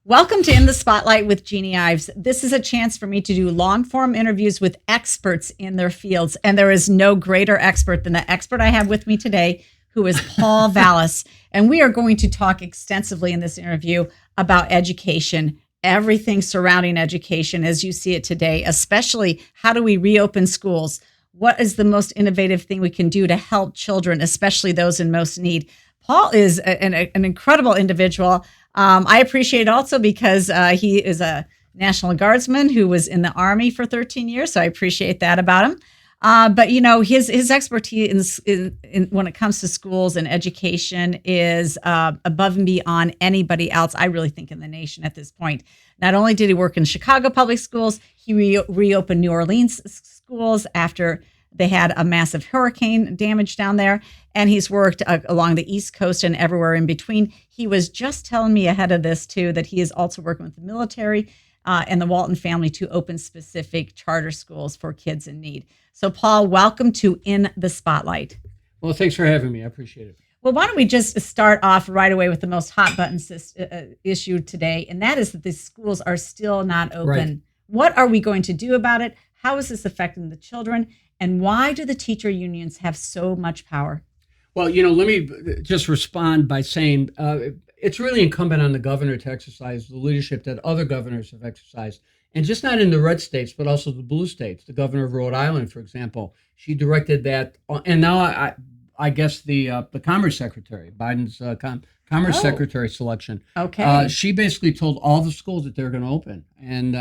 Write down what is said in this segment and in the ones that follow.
Welcome to In the Spotlight with Jeannie Ives. This is a chance for me to do long form interviews with experts in their fields. And there is no greater expert than the expert I have with me today, who is Paul Vallas. And we are going to talk extensively in this interview about education, everything surrounding education as you see it today, especially how do we reopen schools? What is the most innovative thing we can do to help children, especially those in most need? Paul is an incredible individual. I appreciate it also because he is a National Guardsman who was in the Army for 13 years, so I appreciate that about him. But you know, his expertise in when it comes to schools and education is above and beyond anybody else, I really think, in the nation at this point. Not only did he work in Chicago public schools, he reopened New Orleans schools after they had a massive hurricane damage down there, and he's worked along the East Coast and everywhere in between. He was just telling me ahead of this, too, that he is also working with the military and the Walton family to open specific charter schools for kids in need. So, Paul, welcome to In the Spotlight. Well, thanks for having me. I appreciate it. Well, why don't we just start off right away with the most hot button issue today, and that is that the schools are still not open. Right. What are we going to do about it? How is this affecting the children? And why do the teacher unions have so much power? Well, let me just respond by saying it's really incumbent on the governor to exercise the leadership that other governors have exercised. And just not in the red states, but also the blue states. The governor of Rhode Island, for example, she directed that. And now I guess the Commerce Secretary, Biden's Commerce Secretary selection. Okay. She basically told all the schools that they're going to open. And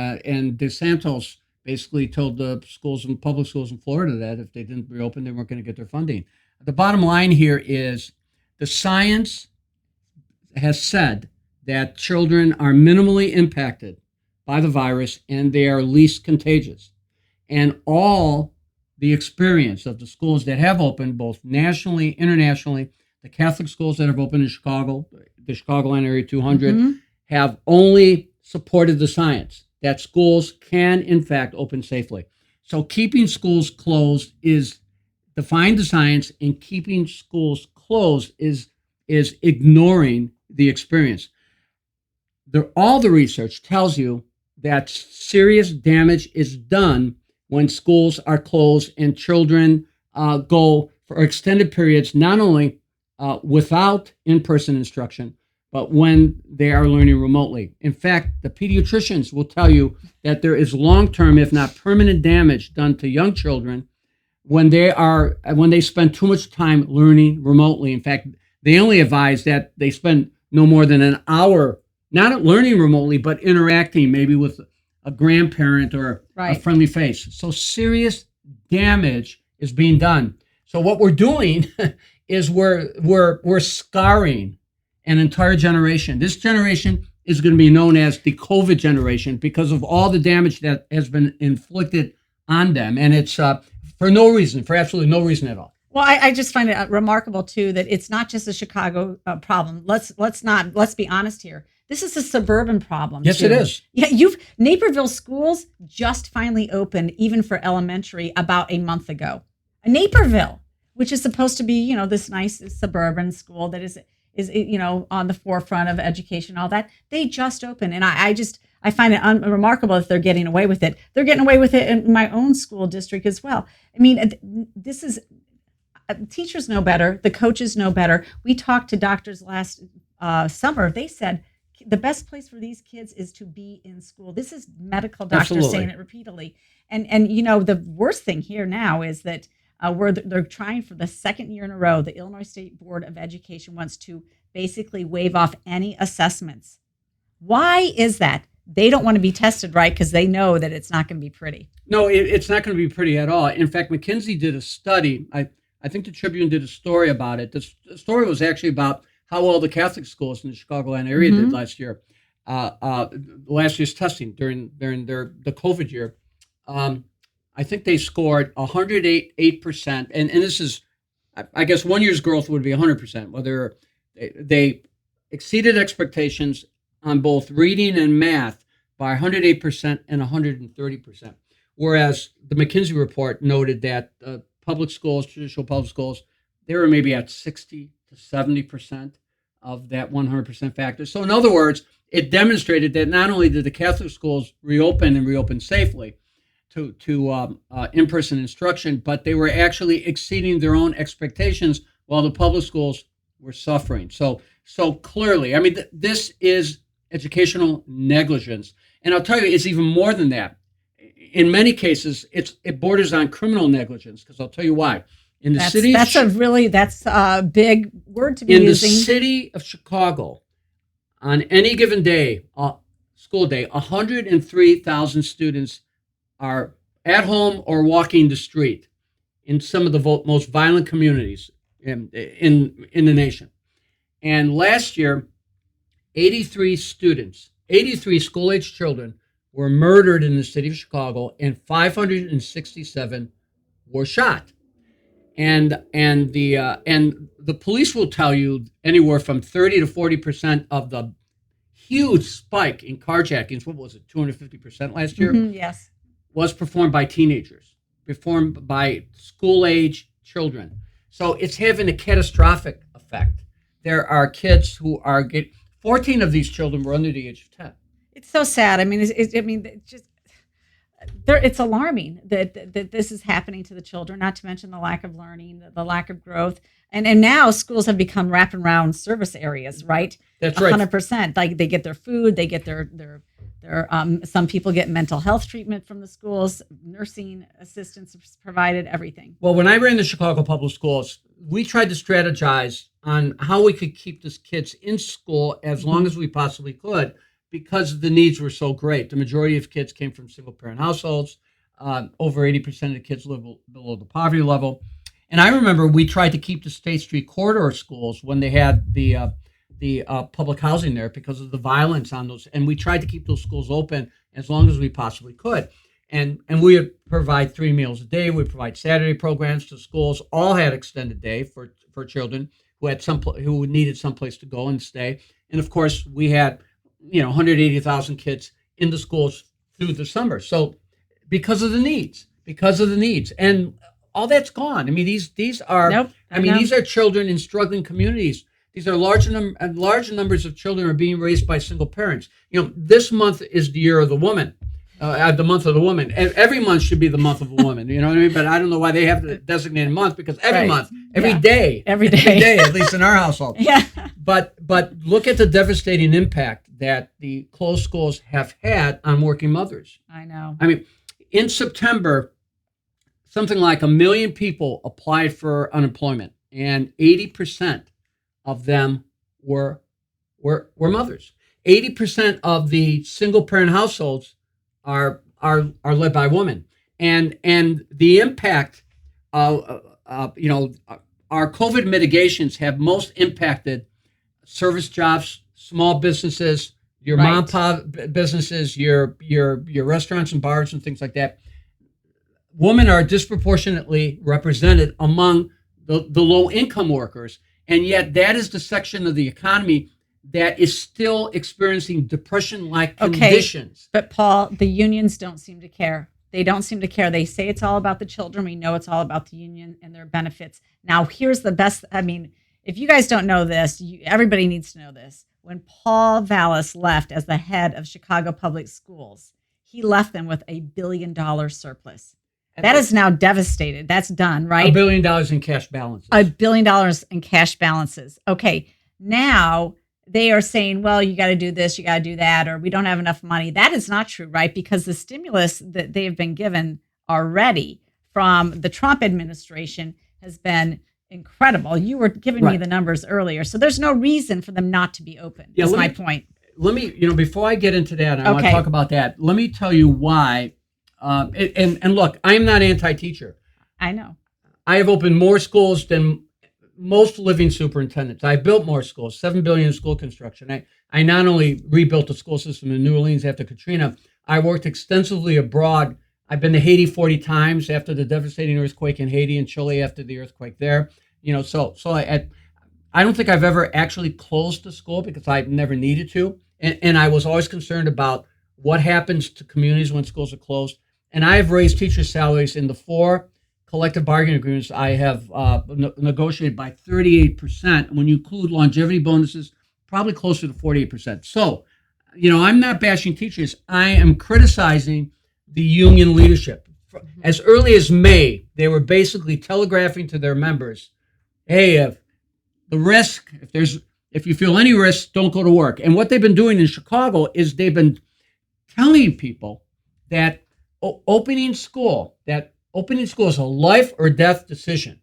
DeSantis basically told the schools and public schools in Florida that if they didn't reopen, they weren't going to get their funding. The bottom line here is the science has said that children are minimally impacted by the virus and they are least contagious. And all the experience of the schools that have opened, both nationally, internationally, the Catholic schools that have opened in Chicago, the Chicagoland Area 200, have only supported the science that schools can, in fact, open safely. So keeping schools closed is defying the science, and keeping schools closed is ignoring the experience. All the research tells you that serious damage is done when schools are closed and children go for extended periods, not only without in-person instruction, but when they are learning remotely. In fact, the pediatricians will tell you that there is long-term, if not permanent, damage done to young children when they spend too much time learning remotely. In fact, they only advise that they spend no more than an hour, not learning remotely, but interacting maybe with a grandparent or a friendly face. So serious damage is being done. So what we're doing is we're scarring an entire generation. This generation is going to be known as the COVID generation because of all the damage that has been inflicted on them. And it's for no reason, for absolutely no reason at all. Well, I just find it remarkable, too, that it's not just a Chicago problem. Let's be honest here. This is a suburban problem. Yes, too. it is. Yeah, Naperville schools just finally opened, even for elementary, about a month ago. Naperville, which is supposed to be, this nice suburban school that is on the forefront of education, all that, they just opened. And I find it remarkable that they're getting away with it. They're getting away with it in my own school district as well. I mean, this is, teachers know better. The coaches know better. We talked to doctors last summer. They said the best place for these kids is to be in school. This is medical doctors Absolutely. saying it repeatedly. And the worst thing here now is that they're trying for the second year in a row. The Illinois State Board of Education wants to basically waive off any assessments. Why is that? They don't want to be tested, right? Because they know that it's not going to be pretty. No, it's not going to be pretty at all. In fact, McKinsey did a study. I think the Tribune did a story about it. The story was actually about how well the Catholic schools in the Chicagoland area did last year. Last year's testing during the COVID year. I think they scored 108%. And this is, I guess, 1 year's growth would be 100%. Whether they exceeded expectations on both reading and math by 108% and 130%. Whereas the McKinsey report noted that public schools, traditional public schools, they were maybe at 60 to 70% of that 100% factor. So in other words, it demonstrated that not only did the Catholic schools reopen and reopen safely to in-person instruction, but they were actually exceeding their own expectations while the public schools were suffering. So clearly, I mean, this is educational negligence. And I'll tell you, it's even more than that. In many cases, it borders on criminal negligence, because I'll tell you why. In the city, that's a big word to be using. using. In the city of Chicago, on any given day, school day, 103,000 students are at home or walking the street in some of the most violent communities in the nation. And last year, 83 school-age children were murdered in the city of Chicago, and 567 were shot. And the police will tell you anywhere from 30 to 40% of the huge spike in carjackings, what was it, 250% last year? Mm-hmm, yes. Was performed by teenagers, performed by school-age children. So it's having a catastrophic effect. There are kids who are 14 of these children were under the age of 10. It's so sad. I mean, it's alarming that this is happening to the children, not to mention the lack of learning, the lack of growth. And now schools have become wraparound service areas, right? That's right. 100%. Like they get their food, they get their some people get mental health treatment from the schools, nursing assistance provided, everything. Well, when I ran the Chicago Public Schools, we tried to strategize on how we could keep these kids in school as long as we possibly could, because the needs were so great. The majority of kids came from single-parent households. Over 80% of the kids live below the poverty level. And I remember we tried to keep the State Street corridor schools when they had the public housing there because of the violence on those. And we tried to keep those schools open as long as we possibly could. And we would provide 3 meals a day. We provide Saturday programs to schools. All had extended day for children who needed someplace to go and stay. And of course, we had 180,000 kids in the schools through the summer. So because of the needs, and all that's gone. I mean, these are. Nope, these are children in struggling communities. These are large numbers of children are being raised by single parents. This month is the year of the woman, the month of the woman. Every month should be the month of a woman. You know what I mean? But I don't know why they have the designated month, because every month, every day, at least in our household. Yeah. But look at the devastating impact that the closed schools have had on working mothers. I know. I mean, in September, something like 1 million people applied for unemployment, and 80% of them were mothers. 80% of the single parent households are led by women, and the impact of our COVID mitigations have most impacted service jobs, small businesses, your mom and pop businesses, your restaurants and bars and things like that. Women are disproportionately represented among the low income workers, and yet that is the section of the economy that is still experiencing depression-like conditions. But Paul, the unions don't seem to care. They don't seem to care. They say it's all about the children. We know it's all about the union and their benefits. Now, here's the best. I mean, if you guys don't know this, everybody needs to know this. When Paul Vallas left as the head of Chicago Public Schools, he left them with $1 billion surplus. That is now devastated. That's done, right? $1 billion in cash balances. $1 billion in cash balances. Okay, now they are saying, well, you got to do this, you got to do that, or we don't have enough money. That is not true, right? Because the stimulus that they have been given already from the Trump administration has been incredible. You were giving me the numbers earlier. So there's no reason for them not to be open. That's my point. Let me, before I get into that, I want to talk about that. Let me tell you why. And look, I'm not anti-teacher. I know. I have opened more schools than most living superintendents. I built more schools, $7 billion in school construction. I not only rebuilt the school system in New Orleans after Katrina, I worked extensively abroad. I've been to Haiti 40 times after the devastating earthquake in Haiti, and Chile after the earthquake there. So I don't think I've ever actually closed a school because I never needed to. And I was always concerned about what happens to communities when schools are closed. And I have raised teacher salaries in the 4 collective bargaining agreements I have negotiated by 38%. When you include longevity bonuses, probably closer to 48%. So, I'm not bashing teachers. I am criticizing the union leadership. As early as May, they were basically telegraphing to their members, hey, if the risk, if you feel any risk, don't go to work. And what they've been doing in Chicago is they've been telling people that opening school is a life or death decision.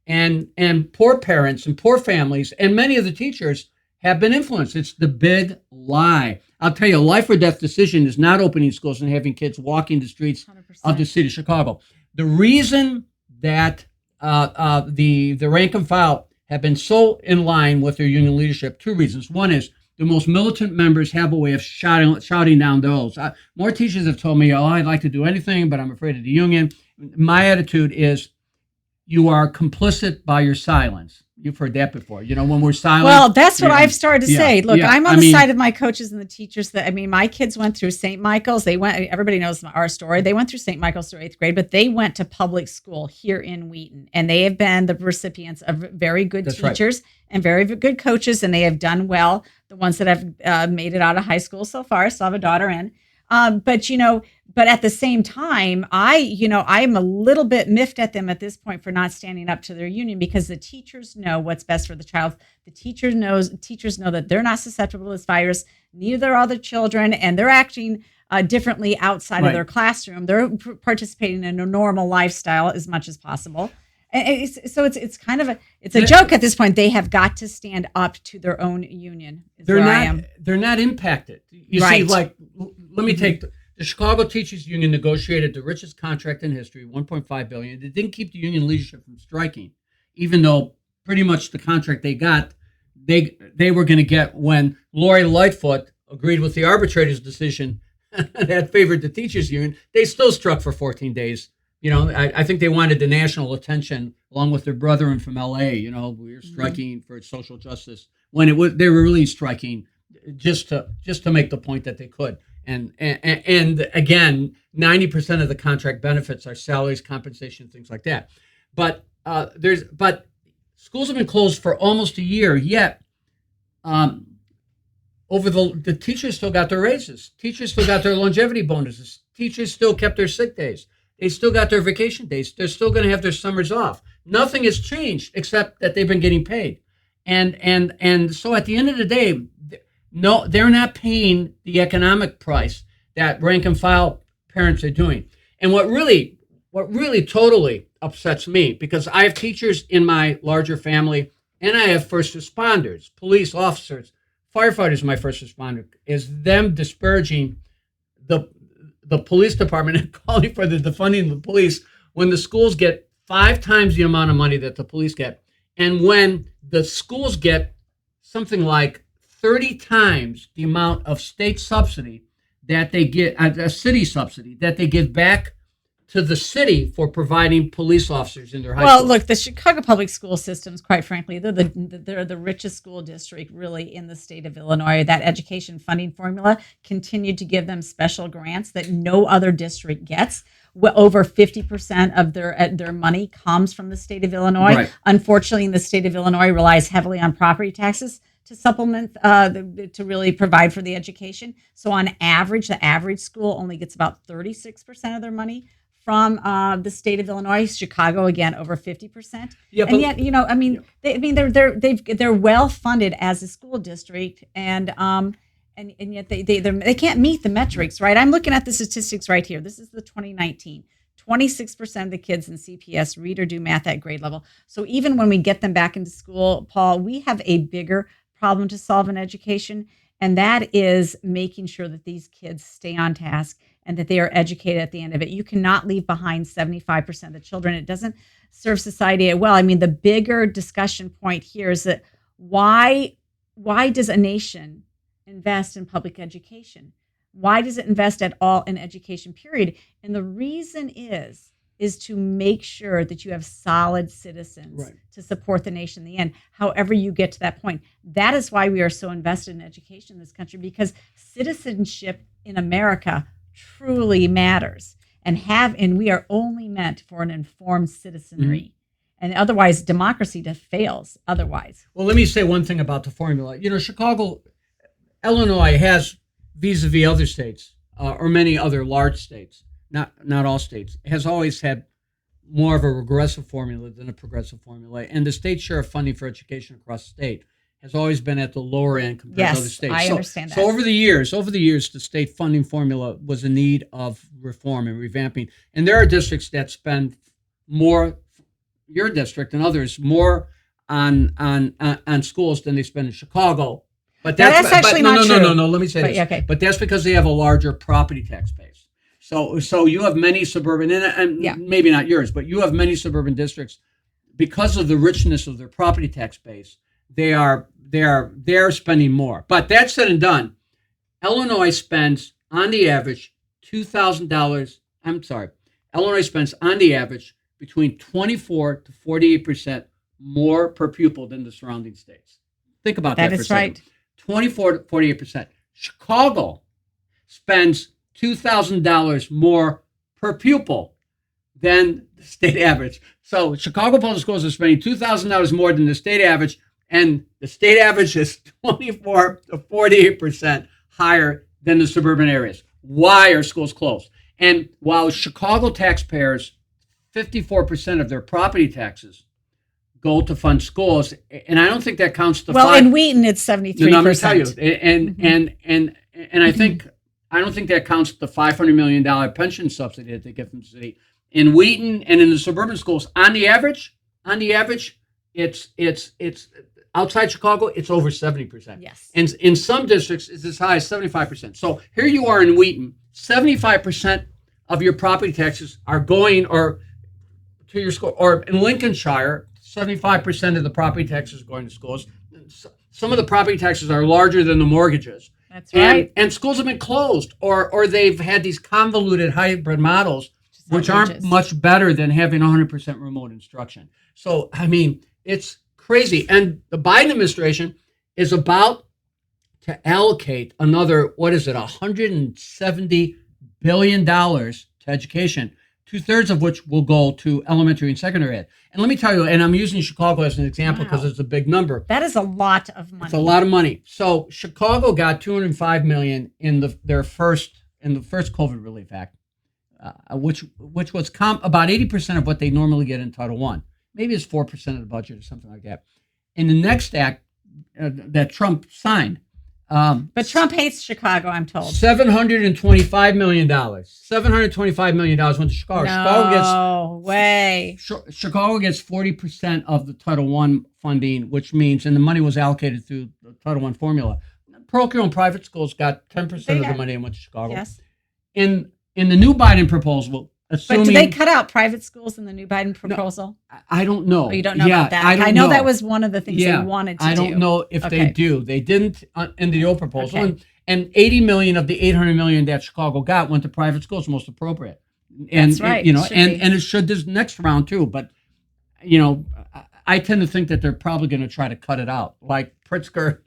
And poor parents and poor families and many of the teachers have been influenced. It's the big lie. I'll tell you, a life or death decision is not opening schools and having kids walking the streets 100%. of the city of Chicago. The reason that the rank and file have been so in line with their union leadership, two reasons. One is the most militant members have a way of shouting down those. More teachers have told me, I'd like to do anything, but I'm afraid of the union. My attitude is, you are complicit by your silence. You've heard that before. When we're silent. Well, that's what I've started to say. Look, I'm on the side of my coaches and the teachers. My kids went through St. Michael's. Everybody knows our story. They went through St. Michael's through 8th grade, but they went to public school here in Wheaton, and they have been the recipients of very good teachers and very good coaches, and they have done well. The ones that have made it out of high school so far. I still have a daughter in. But at the same time, I'm a little bit miffed at them at this point for not standing up to their union, because the teachers know what's best for the child. The teachers know that they're not susceptible to this virus. Neither are the children, and they're acting differently outside of their classroom. They're participating in a normal lifestyle as much as possible. And it's kind of a joke at this point. They have got to stand up to their own union. They're not impacted. You see, let me take the Chicago Teachers Union negotiated the richest contract in history, $1.5 billion. It didn't keep the union leadership from striking, even though pretty much the contract they got, they were going to get when Lori Lightfoot agreed with the arbitrator's decision that favored the teachers union. They still struck for 14 days. I think they wanted the national attention along with their brethren from LA. We were striking for social justice when they were really striking just to make the point that they could. And again, 90% of the contract benefits are salaries, compensation, things like that. But schools have been closed for almost a year. Yet, over the teachers still got their raises. Teachers still got their longevity bonuses. Teachers still kept their sick days. They still got their vacation days. They're still going to have their summers off. Nothing has changed except that they've been getting paid. And so at the end of the day, no, they're not paying the economic price that rank and file parents are doing. And what really totally upsets me, because I have teachers in my larger family, and I have first responders, police officers, firefighters, my first responder, is them disparaging the police department and calling for the defunding of the police when the schools get 5 times the amount of money that the police get. And when the schools get something like 30 times the amount of state subsidy that they get, a city subsidy that they give back to the city for providing police officers in their high schools. Well, look, the Chicago public school systems, quite frankly, they're the richest school district really in the state of Illinois. That education funding formula continued to give them special grants that no other district gets. Over 50% of their money comes from the state of Illinois. Right. Unfortunately, the state of Illinois relies heavily on property taxes to supplement, to really provide for the education. So on average, the average school only gets about 36% of their money from the state of Illinois. Chicago, again, over 50%. Yeah, and yet, they're well funded as a school district, and yet they can't meet the metrics, right? I'm looking at the statistics right here. This is the 2019. 26% of the kids in CPS read or do math at grade level. So even when we get them back into school, Paul, we have a bigger problem to solve in education, and that is making sure that these kids stay on task and that they are educated at the end of it. You cannot leave behind 75% of the children. It doesn't serve society well. I mean, the bigger discussion point here is that why does a nation invest in public education? Why does it invest at all in education, period? And the reason is to make sure that you have solid citizens to support the nation in the end, however you get to that point. That is why we are so invested in education in this country, because citizenship in America truly matters, and we are only meant for an informed citizenry. And otherwise, democracy fails otherwise. Well, let me say one thing about the formula. Illinois has, vis-a-vis other states, or many other large states, not all states, has always had more of a regressive formula than a progressive formula. And the state share of funding for education across the state has always been at the lower end compared to other states. I understand that. So over the years, the state funding formula was in need of reform and revamping. And there are districts that spend more, your district and others, more on schools than they spend in Chicago. But that's actually not true. No. Let me say this. Okay. But that's because they have a larger property tax base. So you have many suburban, and maybe not yours, but you have many suburban districts because of the richness of their property tax base. They're spending more. But that said and done, Illinois spends on the average $2,000. Illinois spends on the average between 24 to 48% more per pupil than the surrounding states. Think about that for a second. That is right. 24 to 48%. Chicago spends $2,000 more per pupil than the state average. So Chicago public schools are spending $2,000 more than the state average, and the state average is 24 to 48% higher than the suburban areas. Why are schools closed? And while Chicago taxpayers, 54% of their property taxes go to fund schools, and I don't think that counts the in Wheaton it's 73%. No, I'm going to tell you, and I don't think that counts the $500 million pension subsidy that they get from the city. In Wheaton and in the suburban schools, on the average, it's outside Chicago, it's over 70%. Yes. And in some districts, it's as high as 75%. So here you are in Wheaton, 75% of your property taxes are going to your school. Or in Lincolnshire, 75% of the property taxes are going to schools. Some of the property taxes are larger than the mortgages. That's right. And schools have been closed, or they've had these convoluted hybrid models, which aren't much better than having 100% remote instruction. So, I mean, it's crazy. And the Biden administration is about to allocate another, $170 billion to education, 2/3 of which will go to elementary and secondary ed. And let me tell you, and I'm using Chicago as an example because it's a big number. That is a lot of money. It's a lot of money. So Chicago got $205 million in the first COVID Relief Act, which was about 80% of what they normally get in Title I. Maybe it's 4% of the budget or something like that. In the next act that Trump signed. But Trump hates Chicago, I'm told. $725 million. $725 million went to Chicago. No way. Chicago gets 40% of the Title I funding, which means, and the money was allocated through the Title I formula. Parochial and private schools got 10% of the money and went to Chicago. Yes. In the new Biden proposal, assuming, but do they cut out private schools in the new Biden proposal? No, I don't know. Oh, you don't know about that? I know that was one of the things they wanted to do. I don't know if they do. They didn't in the old proposal. Okay. And $80 million of the $800 million that Chicago got went to private schools, most appropriate. And, that's right. And it should this next round too. But, I tend to think that they're probably going to try to cut it out. Like Pritzker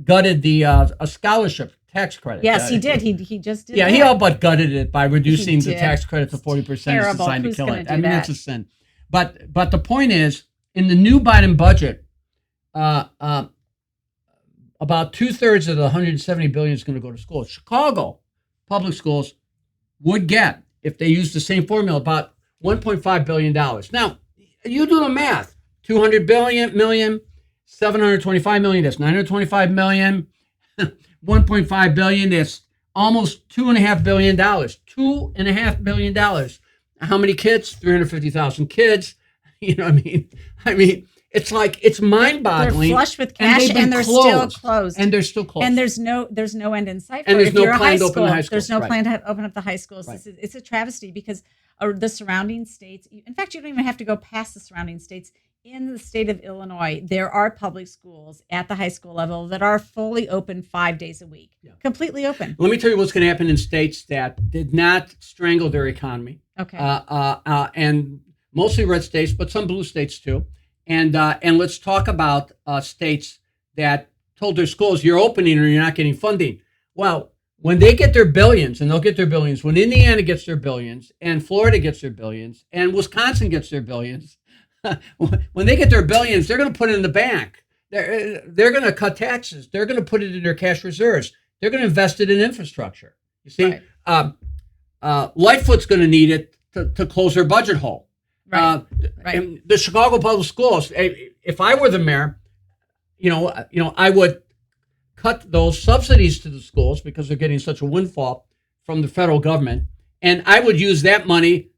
gutted the a scholarship tax credit. Yes, he did. He just did. Yeah, that. He all but gutted it by reducing the tax credit to 40%. It's designed to kill it. I mean, that's a sin. But the point is, in the new Biden budget, about 2/3 of the $170 billion is going to go to schools. Chicago public schools would get, if they use the same formula, about $1.5 billion. Now, you do the math. 200 million, 725 million. That's 925 million. 1.5 billion, that's almost $2.5 billion. $2.5 billion. How many kids? 350,000 kids. You know what I mean, it's like, it's mind-boggling. They're flush with cash and they're still closed. And they're still closed. And there's no end in sight. And there's no plan to open the high schools. There's no plan to open up the high schools. Right. It's a travesty because the surrounding states, in fact, you don't even have to go past the surrounding states. In the state of Illinois, there are public schools at the high school level that are fully open 5 days a week, completely open. Let me tell you what's going to happen in states that did not strangle their economy. Okay. And mostly red states, but some blue states too. And let's talk about states that told their schools, you're opening or you're not getting funding. Well, when they get their billions, and they'll get their billions, when Indiana gets their billions, and Florida gets their billions, and Wisconsin gets their billions, when they get their billions, they're going to put it in the bank. They're going to cut taxes. They're going to put it in their cash reserves. They're going to invest it in infrastructure. You see, Right. Lightfoot's going to need it to close their budget hole. Right. Right. And the Chicago Public Schools, if I were the mayor, I would cut those subsidies to the schools because they're getting such a windfall from the federal government, and I would use that money,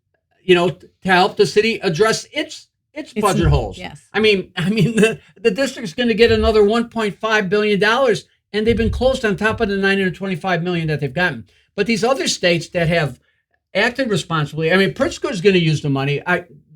to help the city address its budget holes. Yes. I mean, the district's going to get another $1.5 billion, and they've been closed on top of the $925 million that they've gotten. But these other states that have acted responsibly, I mean, Pritzker's going to use the money.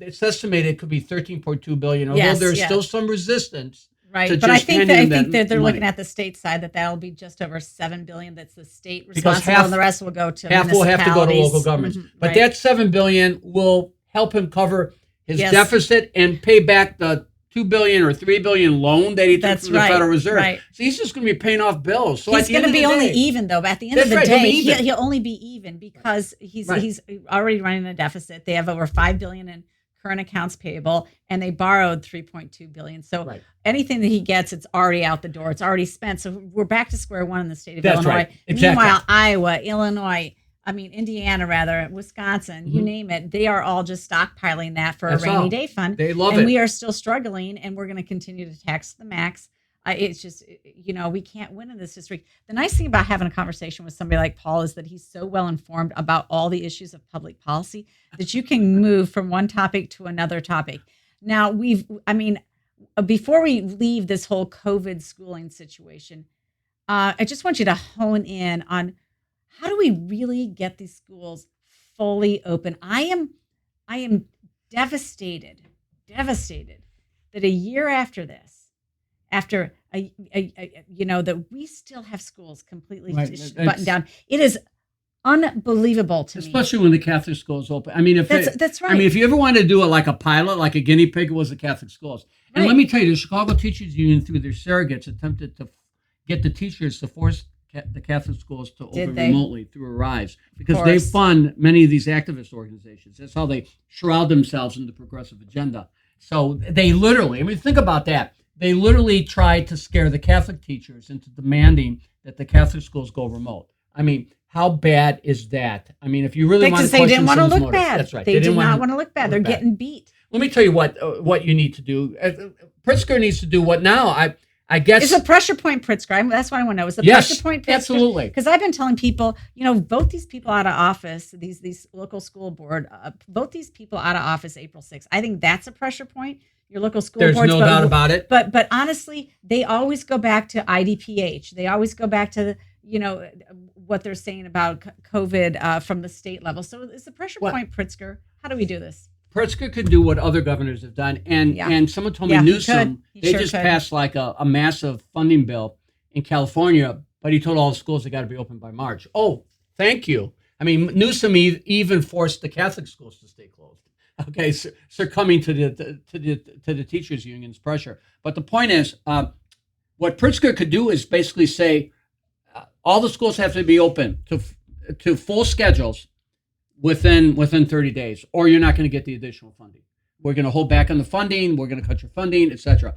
It's estimated it could be $13.2 billion, although there's still some resistance. Right, but I think that they're looking at the state side that'll be just over $7 billion. That's the state responsible, and the rest will go to half will have to go to local governments. Mm-hmm, but that $7 billion will help him cover his deficit and pay back the $2 billion or $3 billion loan that he took from the Federal Reserve. Right. So he's just going to be paying off bills. So he's going to be only even, though. But at the end of the day, he'll only be even because he's already running a deficit. They have over $5 billion in current accounts payable, and they borrowed $3.2 billion. So anything that he gets, it's already out the door. It's already spent. So we're back to square one in the state of Illinois. Right. Exactly. Meanwhile, Iowa, Illinois, Indiana, Wisconsin, you name it, they are all just stockpiling that for a rainy day fund. They love it. And we are still struggling, and we're going to continue to tax the max. It's just, we can't win in this district. The nice thing about having a conversation with somebody like Paul is that he's so well informed about all the issues of public policy that you can move from one topic to another topic. Now, before we leave this whole COVID schooling situation, I just want you to hone in on how do we really get these schools fully open? I am devastated that a year after this, after that we still have schools completely buttoned down. It is unbelievable to me. Especially when the Catholic schools open. I mean, that's right. I mean, if you ever wanted to do it like a pilot, like a guinea pig, it was the Catholic schools. And let me tell you, the Chicago Teachers Union, through their surrogates, attempted to get the teachers to force the Catholic schools to open remotely through Arise, because they fund many of these activist organizations. That's how they shroud themselves in the progressive agenda. So they literally, think about that. They literally tried to scare the Catholic teachers into demanding that the Catholic schools go remote. I mean, how bad is that? I mean, if you really want to question, they didn't want to look bad. That's right. They did not want to look bad. They're getting beat. Let me tell you what you need to do. Pritzker needs to do what now? I guess it's a pressure point, Pritzker. That's what I want to know. Is a pressure point, Pritzker? Absolutely. Because I've been telling people, vote these people out of office. These local school board, vote these people out of office April 6th. I think that's a pressure point. Your local school boards. There's no doubt about it. But honestly, they always go back to IDPH. They always go back to what they're saying about COVID from the state level. So it's a pressure point, Pritzker. How do we do this? Pritzker could do what other governors have done, and someone told me Newsom they just passed like a massive funding bill in California, but he told all the schools they got to be open by March. Oh, thank you. I mean, Newsom even forced the Catholic schools to stay closed. Okay, succumbing to the teachers union's pressure. But the point is, what Pritzker could do is basically say all the schools have to be open to full schedules within 30 days, or you're not going to get the additional funding. We're going to hold back on the funding. We're going to cut your funding, etc.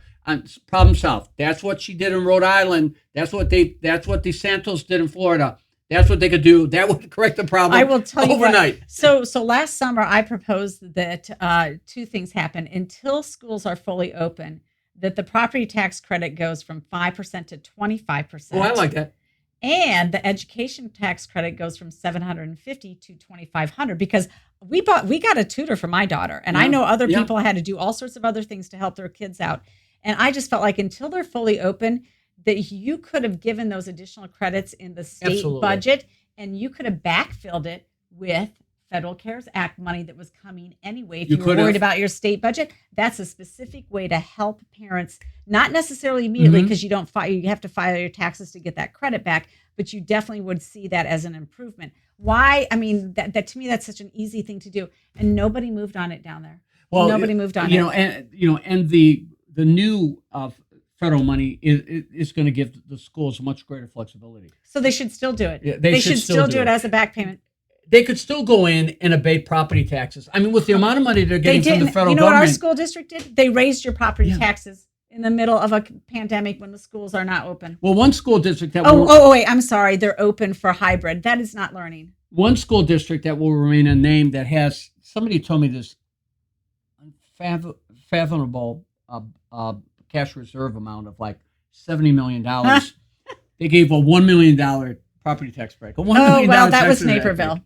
Problem solved. That's what she did in Rhode Island. That's what DeSantis did in Florida. That's what they could do. That would correct the problem. I will tell overnight. You what, so last summer I proposed that two things happen until schools are fully open. That the property tax credit goes from 5% to 25%. Oh, I like that. And the education tax credit goes from $750 to $2,500 because we got a tutor for my daughter, and I know other people had to do all sorts of other things to help their kids out. And I just felt like until they're fully open, that you could have given those additional credits in the state budget, and you could have backfilled it with Federal CARES Act money that was coming anyway. If you were worried about your state budget, that's a specific way to help parents, not necessarily immediately because you have to file your taxes to get that credit back, but you definitely would see that as an improvement. Why? I mean, that to me, that's such an easy thing to do, and nobody moved on it down there. Well, nobody moved on it. And the new federal money is going to give the schools much greater flexibility. So they should still do it. Yeah, they should still do it as a back payment. they could still go in and abate property taxes. I mean, with the amount of money they're They getting from the didn't. federal You know what our government. school district did? They raised your property Yeah. taxes in the middle of a pandemic when the schools are not open. Well, one school district that Wait, I'm sorry. They're open for hybrid. That is not learning. one school district that will remain unnamed that has, somebody told me this unfathomable cash reserve amount of like $70 million. They gave a $1 million property tax break. A $1 million that was tax break. Naperville.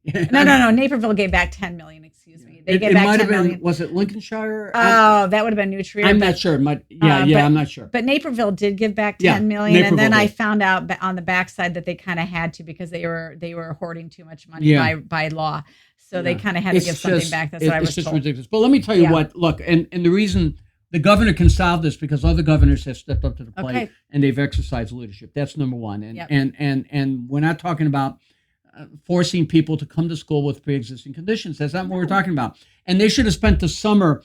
Yeah. No. Naperville gave back 10 million. Excuse me. They gave back might 10 have been, million. was it Lincolnshire? Oh, that would have been New Trier. I'm not sure. I'm not sure. But Naperville did give back 10 Yeah, million, and then Naperville I did. found out on the backside that they kind of had to because they were hoarding too much money Yeah. by law. So they Yeah. kind of had to It's give something just- back. That's what I was It's just told. ridiculous. But let me tell you Yeah. what. Look, and the reason the governor can solve this because other governors have stepped up to the plate Okay. and they've exercised leadership. That's number one. And Yep. and we're not talking about forcing people to come to school with pre-existing conditions. That's not what we're talking about. And they should have spent the summer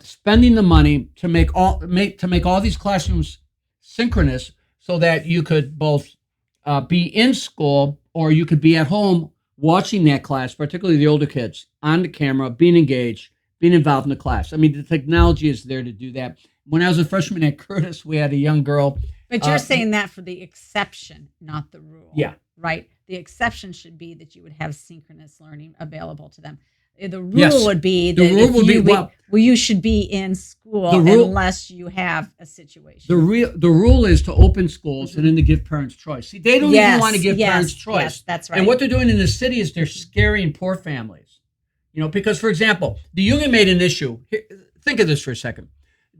spending the money to make all these classrooms synchronous, so that you could both be in school or you could be at home watching that class, particularly the older kids, on the camera, being engaged, being involved in the class. I mean, the technology is there to do that. When I was a freshman at Curtis, we had a young girl. But you're saying that for the exception, not the rule. Yeah. Right? The exception should be that you would have synchronous learning available to them. The rule Yes. would be The that rule would be, well, you should be in school the rule- unless you have a situation. The rule is to open schools and then to give parents choice. See, they don't even want to give parents choice. Yes, that's right. And what they're doing in the city is they're scaring poor families. Because, for example, the union made an issue. Here, think of this for a second.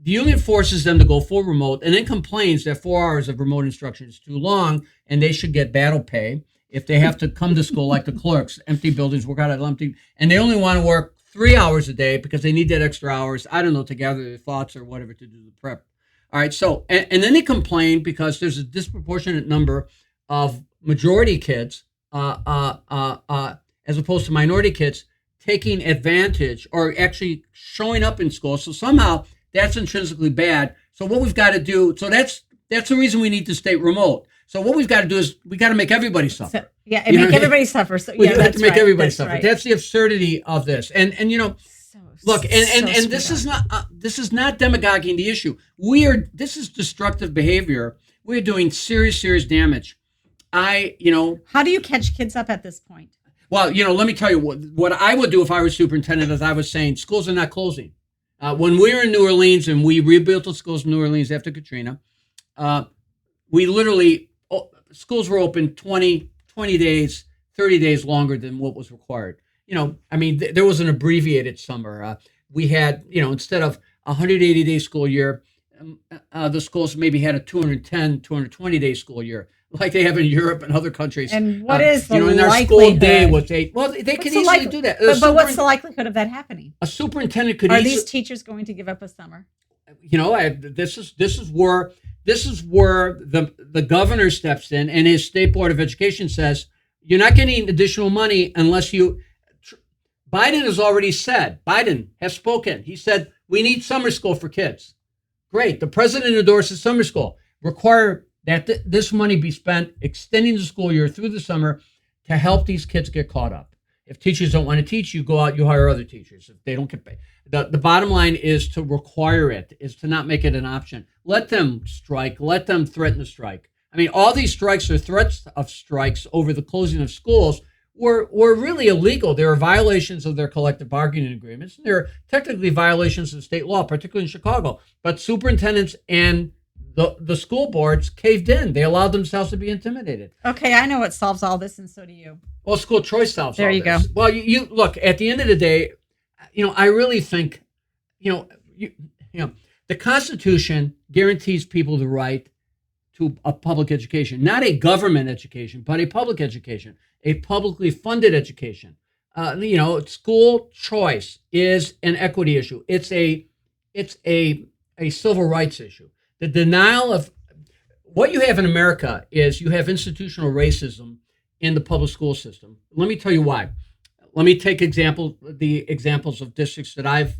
The union forces them to go full remote and then complains that 4 hours of remote instruction is too long and they should get battle pay if they have to come to school like the clerks, empty buildings, work out at empty, and they only want to work 3 hours a day because they need that extra hours, I don't know, to gather their thoughts or whatever to do the prep. All right, so, and then they complain because there's a disproportionate number of majority kids as opposed to minority kids taking advantage or actually showing up in school. So somehow that's intrinsically bad. So what we've got to do, so that's the reason we need to stay remote. So what we've got to do is we got to make everybody suffer. So, yeah, and make everybody suffer. So We yeah, have that's to make right. everybody That's suffer. right. That's the absurdity of this. And look, and this is not demagoguing the issue. This is destructive behavior. We're doing serious damage. How do you catch kids up at this point? Well, let me tell you what I would do if I were superintendent. As I was saying, schools are not closing. When we were in New Orleans and we rebuilt the schools in New Orleans after Katrina, we literally, schools were open 20 days, 30 days longer than what was required. There was an abbreviated summer. We had, instead of a 180-day school year, the schools maybe had a 210, 220-day school year, like they have in Europe and other countries. And what is the and our likelihood? school day was 8. Well, they could easily do that. But what's the likelihood of that happening? A superintendent could Are easily. these teachers going to give up a summer? This is where the governor steps in, and his state board of education says you're not getting additional money unless you. Biden has already said. Biden has spoken. He said we need summer school for kids. Great. The president endorses summer school. Require that this money be spent extending the school year through the summer to help these kids get caught up. If teachers don't want to teach, you go out, you hire other teachers. If they don't get paid. The bottom line is to require it, is to not make it an option. Let them strike. Let them threaten to strike. I mean, all these strikes or threats of strikes over the closing of schools were really illegal. They were violations of their collective bargaining agreements. They're technically violations of state law, particularly in Chicago. But superintendents and the school boards caved in. They allowed themselves to be intimidated. Okay, I know what solves all this, and so do you. Well, school choice solves there all you this. Go. Well, you look, at the end of the day, I really think, the Constitution guarantees people the right to a public education, not a government education, but a public education, a publicly funded education. School choice is an equity issue. It's a civil rights issue. The denial of what you have in America is you have institutional racism in the public school system. Let me tell you why. Let me take the examples of districts that I've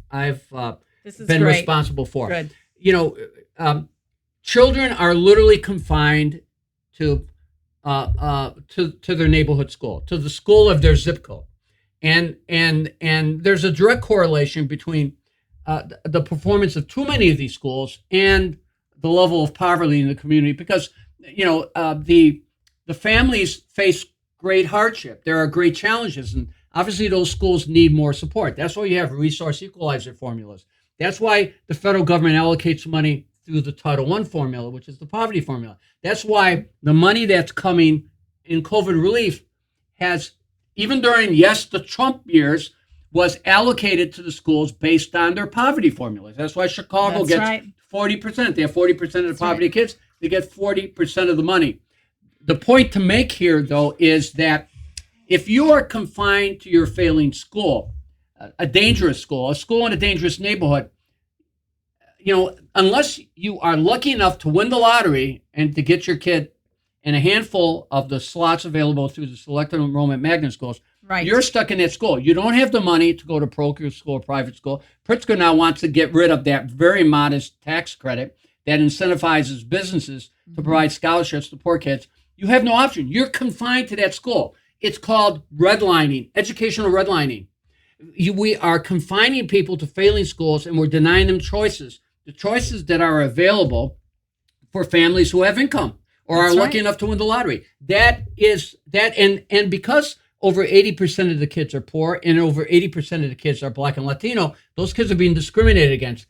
been responsible for. Good. Children are literally confined to to their neighborhood school, to the school of their zip code, and there's a direct correlation between the performance of too many of these schools and the level of poverty in the community, because the families face great hardship. There are great challenges, and obviously those schools need more support. That's why you have resource equalizer formulas. That's why the federal government allocates money through the Title I formula, which is the poverty formula. That's why the money that's coming in COVID relief has, even during, yes, the Trump years, was allocated to the schools based on their poverty formulas. That's why Chicago gets 40%. They have 40% of the poverty kids. They get 40% of the money. The point to make here, though, is that if you are confined to your failing school, a dangerous school, a school in a dangerous neighborhood, unless you are lucky enough to win the lottery and to get your kid in a handful of the slots available through the selected enrollment magnet schools, you're stuck in that school. You don't have the money to go to parochial school or private school. Pritzker now wants to get rid of that very modest tax credit that incentivizes businesses to provide scholarships to poor kids. You have no option. You're confined to that school. It's called redlining, educational redlining. We are confining people to failing schools, and we're denying them choices, the choices that are available for families who have income or are lucky enough to win the lottery. And because over 80% of the kids are poor and over 80% of the kids are Black and Latino, those kids are being discriminated against.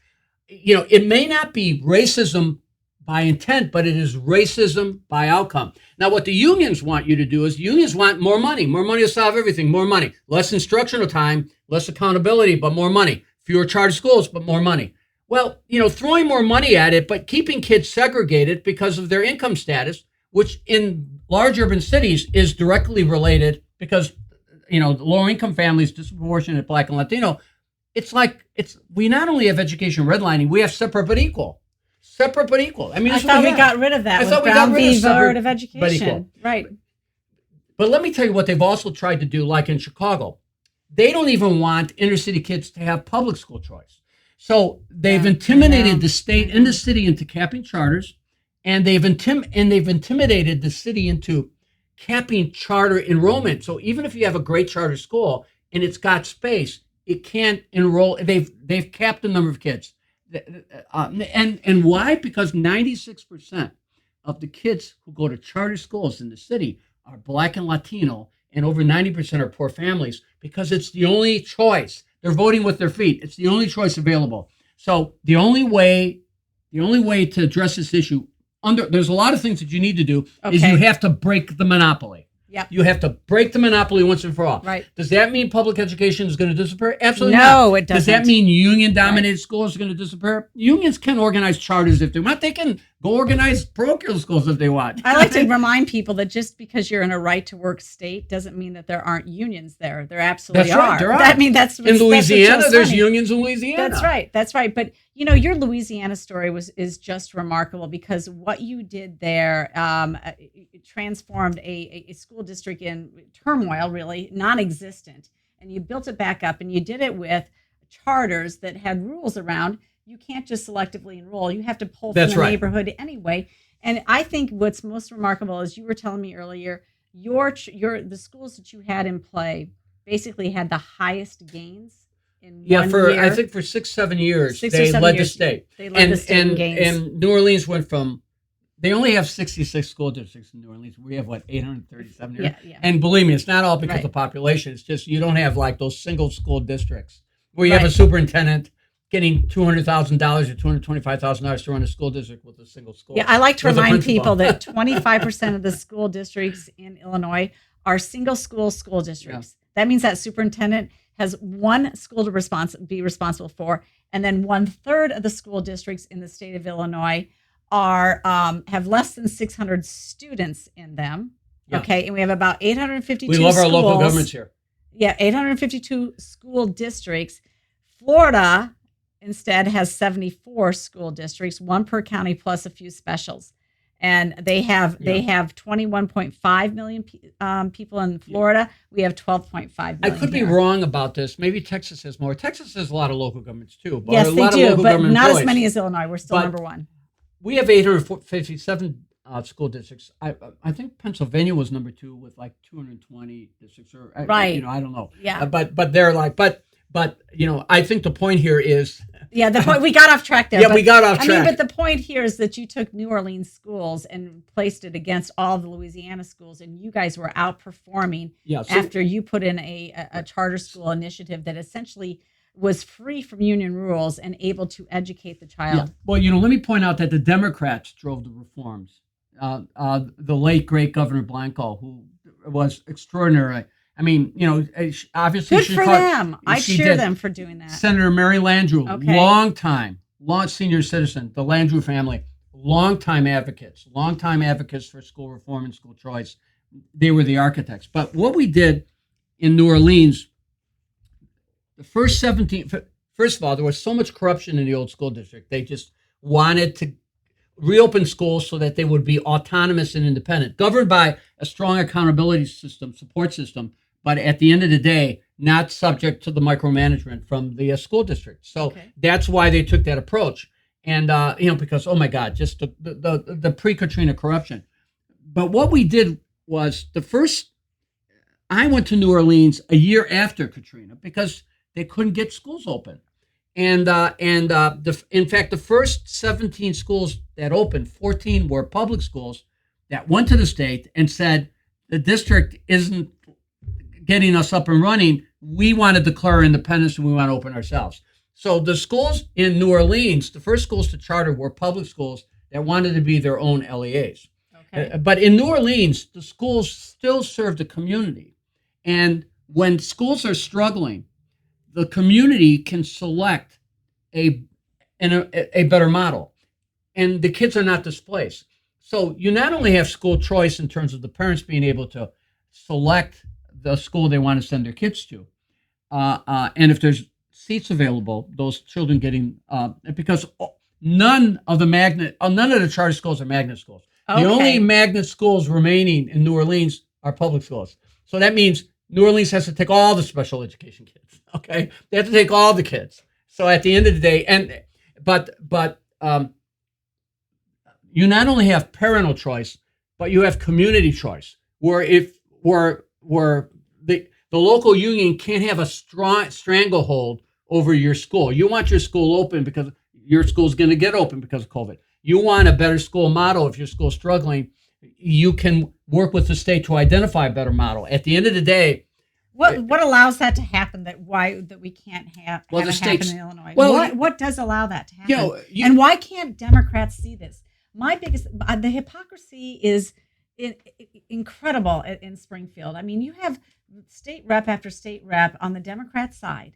It may not be racism by intent, but it is racism by outcome. Now, what the unions want you to do is unions want more money. More money to solve everything. More money. Less instructional time, less accountability, but more money. Fewer charter schools, but more money. Well, throwing more money at it, but keeping kids segregated because of their income status, which in large urban cities is directly related because, the lower income families, disproportionate Black and Latino, we not only have education redlining, we have separate but equal. Separate but equal. I mean, I thought we got rid of that. I thought we got rid of Board of Education. Right. But let me tell you what they've also tried to do, like in Chicago. They don't even want inner city kids to have public school choice. So they've intimidated the state and the city into capping charters, and they've intimidated the city into capping charter enrollment. So even if you have a great charter school and it's got space, it can't enroll. They've capped the number of kids. And why? Because 96% of the kids who go to charter schools in the city are Black and Latino, and over 90% are poor families, because it's the only choice. They're voting with their feet. It's the only choice available. So the only way to address this issue, there's a lot of things that you need to do, is you have to break the monopoly. Yep. You have to break the monopoly once and for all. Right. Does that mean public education is going to disappear? Absolutely not. No, it doesn't. Does that mean union-dominated schools are going to disappear? Unions can organize charters if they want. They can go organize parochial schools if they want. I like to remind people that just because you're in a right-to-work state doesn't mean that there aren't unions there. There absolutely are. Right, there are. That's in Louisiana, there's unions in Louisiana. That's right. But your Louisiana story is just remarkable, because what you did there transformed a school district in turmoil, really non-existent, and you built it back up, and you did it with charters that had rules around. You can't just selectively enroll. You have to pull from the neighborhood anyway. And I think what's most remarkable is, you were telling me earlier, the schools that you had in play basically had the highest gains in 1 year. I think for 6-7 years they led the state. They led the state in gains. And New Orleans went from, they only have 66 school districts in New Orleans. We have 837 here. Yeah. And believe me, it's not all because of population. It's just you don't have those single school districts where you have a superintendent getting $200,000 or $225,000 to run a school district with a single school. Yeah, I like to remind people that 25% of the school districts in Illinois are single school districts. Yeah. That means that superintendent has one school to be responsible for, and then 1/3 of the school districts in the state of Illinois have less than 600 students in them. Yeah. Okay, and we have about 852 schools. We love our local governments here. Yeah, 852 school districts. Florida instead has 74 school districts, one per county plus a few specials. And they have 21.5 million people in Florida. We have 12.5 million. I could be wrong about this. Maybe Texas has more. Texas has a lot of local governments too. But yes, they do, but not as many as Illinois. We're still number one. We have 857 school districts. I think Pennsylvania was number 2 with like 220 districts, or Right. I don't know. Yeah. But they're like, but I think the point here is, Yeah, the point we got off track there. yeah, we got off I track. mean, but the point here is that you took New Orleans schools and placed it against all the Louisiana schools, and you guys were outperforming Yeah, so- after you put in a charter school initiative that essentially was free from union rules and able to educate the child. Yeah. Well, let me point out that the Democrats drove the reforms. The late great Governor Blanco, who was extraordinary. I mean, obviously, Good for them. I she cheer did. them for doing that. Senator Mary Landrieu, Okay. long senior citizen, the Landrieu family, longtime advocates for school reform and school choice. They were the architects. But what we did in New Orleans, the first first of all, there was so much corruption in the old school district. They just wanted to reopen schools so that they would be autonomous and independent, governed by a strong accountability system, support system, but at the end of the day, not subject to the micromanagement from the school district. So that's why they took that approach. And, because, oh my God, just the pre-Katrina corruption. But what we did was I went to New Orleans a year after Katrina because they couldn't get schools open. In fact, the first 17 schools that opened, 14 were public schools that went to the state and said, the district isn't getting us up and running. We want to declare independence and we want to open ourselves. So the schools in New Orleans, the first schools to charter were public schools that wanted to be their own LEAs. Okay. But in New Orleans, the schools still serve the community. And when schools are struggling, the community can select a better model, and the kids are not displaced. So you not only have school choice in terms of the parents being able to select the school they want to send their kids to, and if there's seats available, those children getting because none of the charter schools are magnet schools. Okay. The only magnet schools remaining in New Orleans are public schools. So that means New Orleans has to take all the special education kids. Okay, they have to take all the kids. So at the end of the day, but you not only have parental choice, but you have community choice. Where the local union can't have a strong stranglehold over your school. You want your school open because your school's going to get open because of COVID. You want a better school model. If your school's struggling, you can work with the state to identify a better model. At the end of the day, what allows that to happen? That we can't have it happen in Illinois. Well, what does allow that to happen? And why can't Democrats see this? My biggest the hypocrisy is incredible in Springfield. I mean, you have state rep after state rep on the Democrat side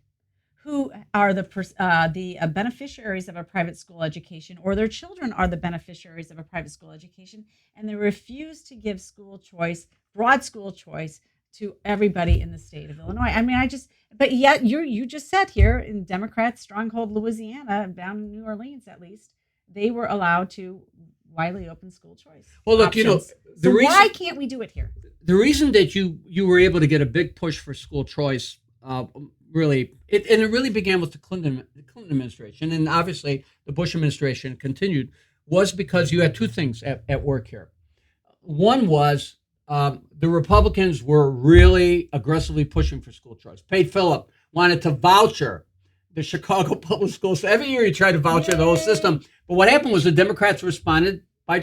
who are the beneficiaries of a private school education, or their children are the beneficiaries of a private school education, and they refuse to give broad school choice to everybody in the state of Illinois. I mean, but yet you just said here in Democrat stronghold Louisiana, down in New Orleans at least, they were allowed to widely open school choice. Well, look, options. Why can't we do it here? The reason that you were able to get a big push for school choice, it really began with the Clinton administration, and obviously the Bush administration continued, was because you had two things at work here. One was the Republicans were really aggressively pushing for school choice. Pate Phillip wanted to voucher the Chicago public schools. Every year he tried to voucher the whole system. But what happened was the Democrats responded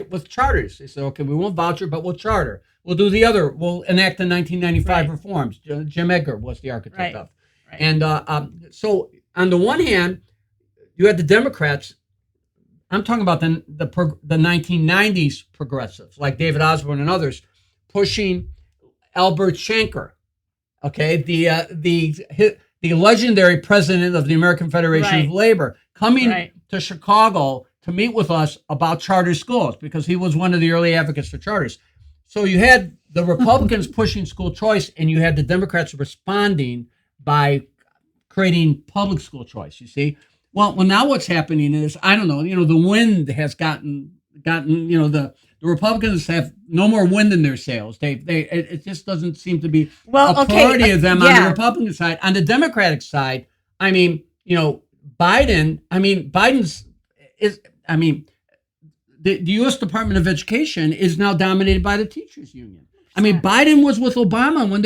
with charters. They said, okay, we won't voucher, but we'll charter. We'll do the other. We'll enact the 1995 reforms. Jim Edgar was the architect of. Right. And so on the one hand, you had the Democrats. I'm talking about the 1990s progressives, like David Osborne and others, pushing Albert Shanker, okay, the legendary president of the American Federation of Labor, coming to Chicago to meet with us about charter schools because he was one of the early advocates for charters. So you had the Republicans pushing school choice, and you had the Democrats responding by creating public school choice. You see, well, now what's happening is, I don't know, the wind has gotten the Republicans have no more wind in their sails. It just doesn't seem to be a priority of them on the Republican side. On the Democratic side, I mean, the U.S. Department of Education is now dominated by the teachers union. I mean, Biden was with Obama when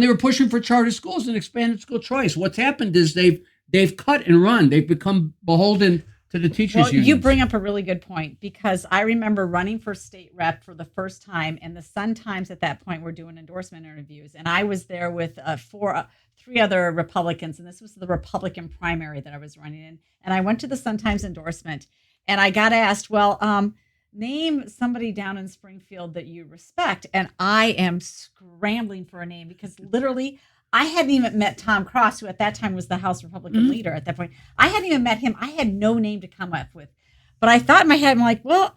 they were pushing for charter schools and expanded school choice. What's happened is they've cut and run. They've become beholden to the teachers union. You bring up a really good point, because I remember running for state rep for the first time, and the Sun Times at that point were doing endorsement interviews, and I was there with three other Republicans, and this was the Republican primary that I was running in. And I went to the Sun Times endorsement, and I got asked, well, name somebody down in Springfield that you respect. And I am scrambling for a name, because literally I hadn't even met Tom Cross, who at that time was the House Republican leader at that point. I hadn't even met him. I had no name to come up with. But I thought in my head, I'm like, well,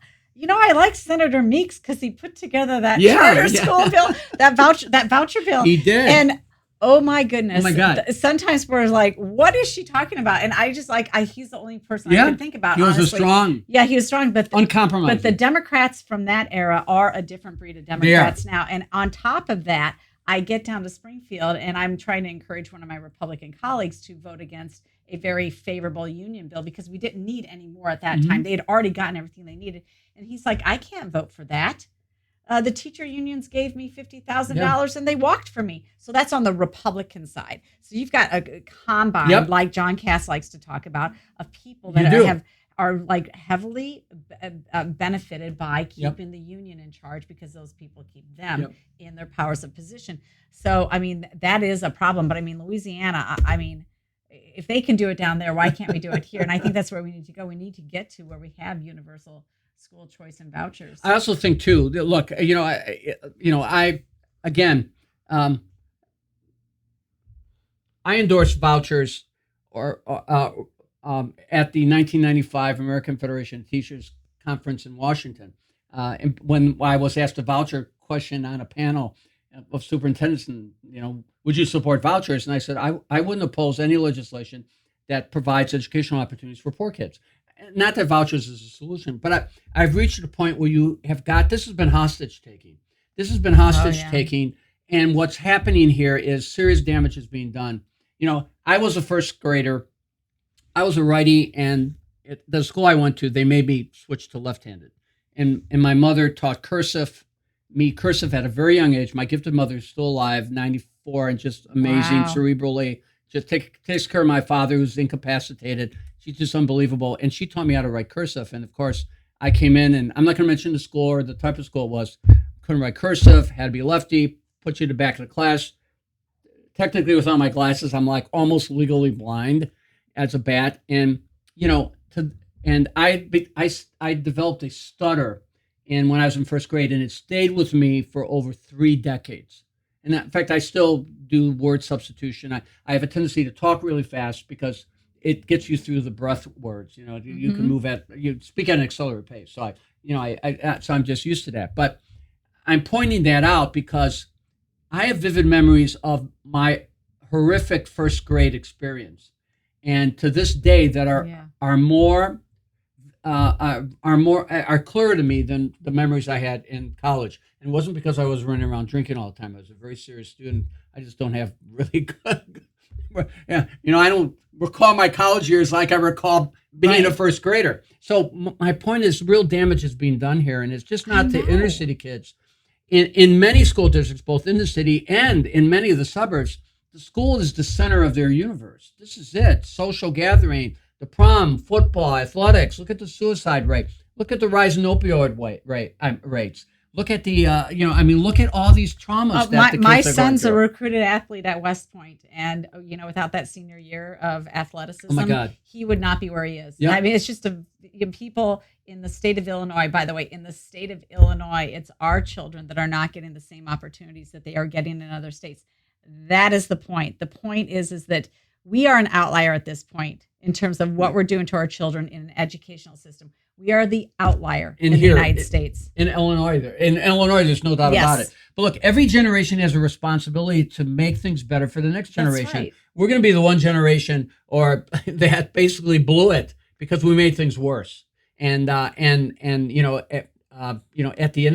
I like Senator Meeks because he put together that charter school bill, that voucher bill. He did. And oh my goodness. Oh my God. Sometimes we're like, what is she talking about? And I just he's the only person I can think about. He was honestly. strong. Yeah, he was strong. But uncompromising. But the Democrats from that era are a different breed of Democrats now. And on top of that, I get down to Springfield, and I'm trying to encourage one of my Republican colleagues to vote against a very favorable union bill, because we didn't need any more at that time. They had already gotten everything they needed. And he's like, I can't vote for that. The teacher unions gave me $50,000 and they walked for me. So that's on the Republican side. So you've got a combine, like John Cass likes to talk about, of people that are like heavily benefited by keeping the union in charge, because those people keep them in their powers of position. So, I mean, that is a problem. But I mean, Louisiana, I mean, if they can do it down there, why can't we do it here? And I think that's where we need to go. We need to get to where we have universal school choice and vouchers. I also think too, look, I endorsed vouchers at the 1995 American Federation of Teachers Conference in Washington. And when I was asked a voucher question on a panel of superintendents, and, would you support vouchers? And I said, I wouldn't oppose any legislation that provides educational opportunities for poor kids. Not that vouchers is a solution, but I've reached a point where this has been hostage taking. This has been hostage taking. And what's happening here is serious damage is being done. I was a first grader. I was a righty, and at the school I went to, they made me switch to left-handed. And my mother taught cursive at a very young age. My gifted mother is still alive, 94, and just amazing, cerebrally. Just takes care of my father, who's incapacitated. She's just unbelievable. And she taught me how to write cursive. And of course, I came in, and I'm not going to mention the school or the type of school it was. Couldn't write cursive, had to be lefty, put you to the back of the class. Technically, without my glasses, I'm like almost legally blind as a bat. And, I developed a stutter when I was in first grade, and it stayed with me for over 3 decades. And in fact, I still do word substitution. I have a tendency to talk really fast because it gets you through the breath words. You can you speak at an accelerated pace. So so I'm just used to that. But I'm pointing that out because I have vivid memories of my horrific first grade experience, and to this day that are clearer to me than the memories I had in college. And it wasn't because I was running around drinking all the time. I was a very serious student. I just don't have really good. I don't recall my college years like I recall being a first grader. So my point is, real damage is being done here, and it's just not to inner city kids. In many school districts, both in the city and in many of the suburbs, the school is the center of their universe. This is it. Social gathering, the prom, football, athletics. Look at the suicide rate. Look at the rise in opioid rates. Look at the, look at all these traumas that the kids my are son's going a through. recruited athlete at West Point, and without that senior year of athleticism, Oh my God. he would not be where he is. Yep. I mean, it's just people in the state of Illinois. By the way, in the state of Illinois, it's our children that are not getting the same opportunities that they are getting in other states. That is the point. The point is that we are an outlier at this point in terms of what we're doing to our children in an educational system. We are the outlier in the United States. In Illinois, there's no doubt about it. But look, every generation has a responsibility to make things better for the next generation. That's right. We're going to be the one generation that basically blew it because we made things worse. At the end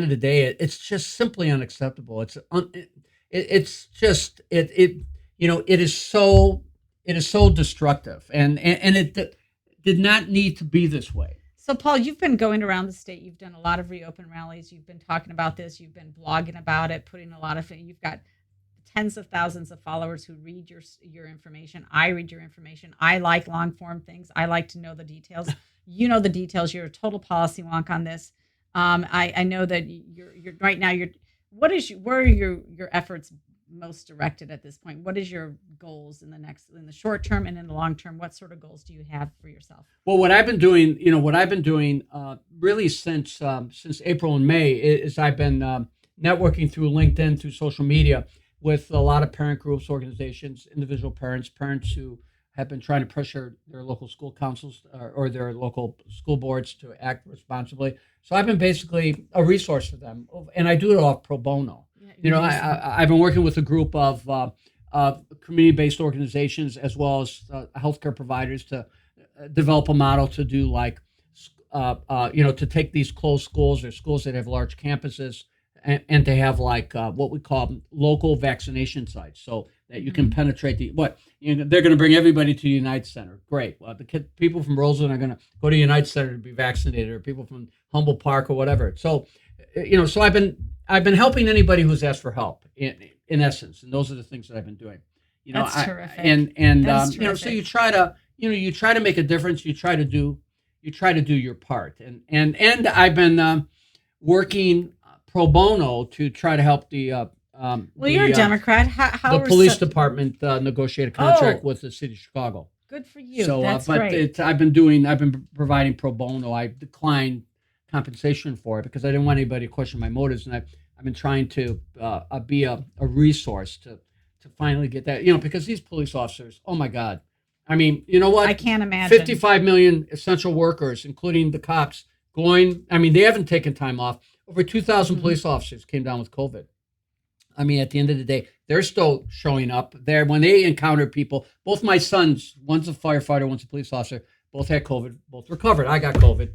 of the day, it's just simply unacceptable. It is so destructive, and it did not need to be this way. So, Paul, you've been going around the state. You've done a lot of reopen rallies. You've been talking about this. You've been blogging about it, putting a lot of it. You've got tens of thousands of followers who read your information. I read your information. I like long form things. I like to know the details. You know the details. You're a total policy wonk on this. I know that you're right now. Where are your efforts most directed at this point? What is your goals in the short term and in the long term? What sort of goals do you have for yourself? Well, what I've been doing, really since April and May is I've been networking through LinkedIn, through social media, with a lot of parent groups, organizations, individual parents who have been trying to pressure their local school councils or their local school boards to act responsibly. So I've been basically a resource for them, and I do it off pro bono. I've been working with a group of community-based organizations as well as healthcare providers to develop a model to do to take these closed schools or schools that have large campuses and to have what we call local vaccination sites, so that you can penetrate they're going to bring everybody to the United Center. Great. Well, people from Roseland are going to go to United Center to be vaccinated, or people from Humboldt Park or whatever. So, so I've been helping anybody who's asked for help in essence, and those are the things that I've been doing. That's terrific. And so you try to make a difference. You try to do your part, and I've been working pro bono to try to help the you're a Democrat. How the police department negotiate a contract with the city of Chicago. Good for you. So, that's great. I've been providing pro bono. I declined compensation for it because I didn't want anybody to question my motives, and I've been trying to be a resource to finally get that. Because these police officers, oh my God, I mean, you know what? I can't imagine. 55 million essential workers, including the cops, they haven't taken time off. Over 2,000 police officers came down with COVID. I mean, at the end of the day, they're still showing up there. When they encounter people, both my sons, one's a firefighter, one's a police officer, both had COVID, both recovered. I got COVID.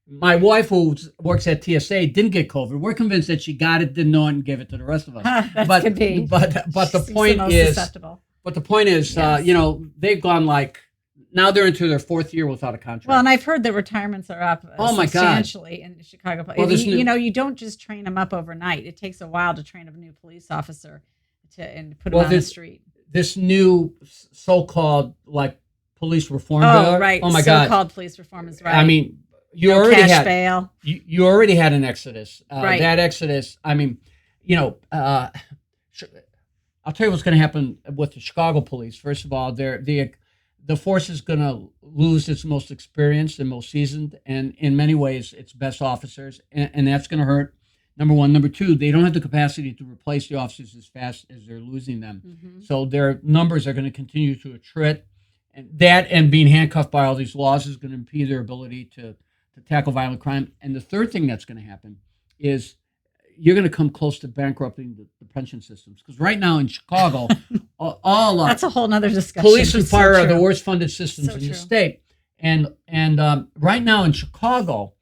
My wife, who works at TSA, didn't get COVID. We're convinced that she got it, didn't know it, and gave it to the rest of us. But the point is, they've gone now they're into their fourth year without a contract. Well, and I've heard that retirements are up substantially in Chicago. Well, you don't just train them up overnight. It takes a while to train a new police officer and put them on the street. This new so-called police reform bill. Oh, right. Oh my God. So-called police reform is right. I mean, you already had an exodus. Right. That exodus. I mean, I'll tell you what's going to happen with the Chicago police. First of all, the force is going to lose its most experienced and most seasoned, and in many ways, its best officers, and that's going to hurt. Number one. Number two, they don't have the capacity to replace the officers as fast as they're losing them. So their numbers are going to continue to attrit, and being handcuffed by all these laws is going to impede their ability to tackle violent crime. And the third thing that's going to happen is you're going to come close to bankrupting the pension systems, because right now in Chicago, that's a whole nother discussion. Police and fire are the worst funded systems in the state, and right now in Chicago,